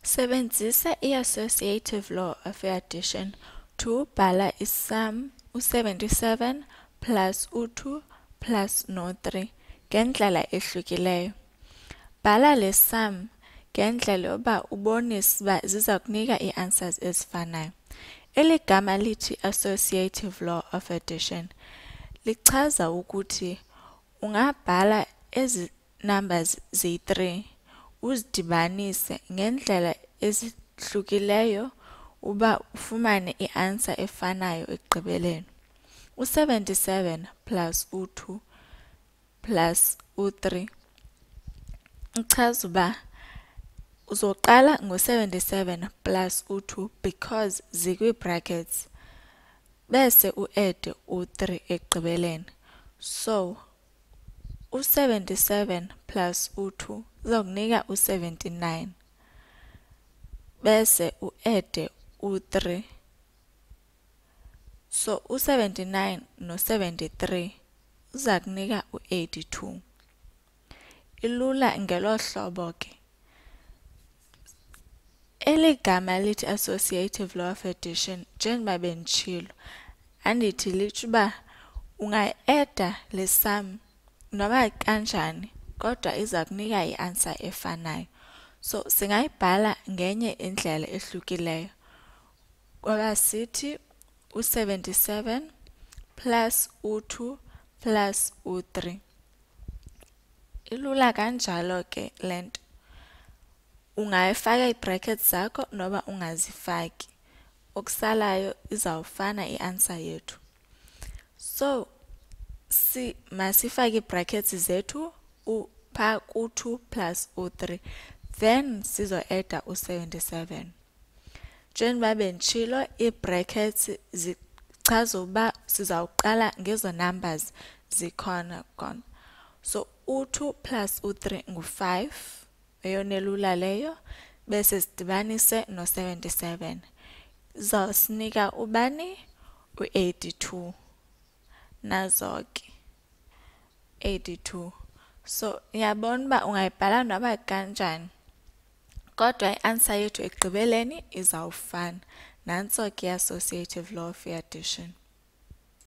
Sebenzisa i-associative law of addition to bhala isum u-77 plus u-2 plus no-3 ngendlela ehlukileyo. Bhala le sum ngendlela yoba ubonise uba ziza kunika ii-answers ezifanayo. Eli gama lithi associative law of addition lichaza ukuthi ungabhala ezi numbers ziyi-3 uzidibanise ngendlela ezihlukileyo uba ufumane i-answer efanayo ekugqibeleni. U-77 plus u-2 plus u-3 uchaza uba uzoqala ngo-77 plus u-2 because zikwii-brackets bese u-add u-3 ekugqibeleni. So u-77 plus u-2 uzokunika u-79 bese u-add u-3. So u-79 no-73 uza kunika u-82. Ilula ngelo hlobo ke. Eli gama lithi associative law of addition njengoba benditshilo andithi litsho uba unga-adda le sum noba kanjani kodwa iza kunika i-answer efanayo. So singayibhala ngenye indlela ehlukileyo ngoba sithi u-77 plus u-2 plus u-3. Ilula kanjalo ke le nto. Ungayifaka ii-brackets zakho noba ungazifaki. Okusalayo izawufana i-answer yethu. So masifake ii-brackets zethu phaa ku-2 plus u-3 then sizo-adda u-77. Njengoba benditshilo ii-brackets zichaza uba sizawuqala ngezo numbers zikhona khona. So u-2 plus u-3 ngu-5 eyona elula leyo bese sidibanise no-77 izawusinika ubani u-82 nazo ke 82. So uyabona uba ungayibhala noba kanjani kodwa i-answer yethu ekugqibeleni izawufana. Nantso ke i-associative law of addition.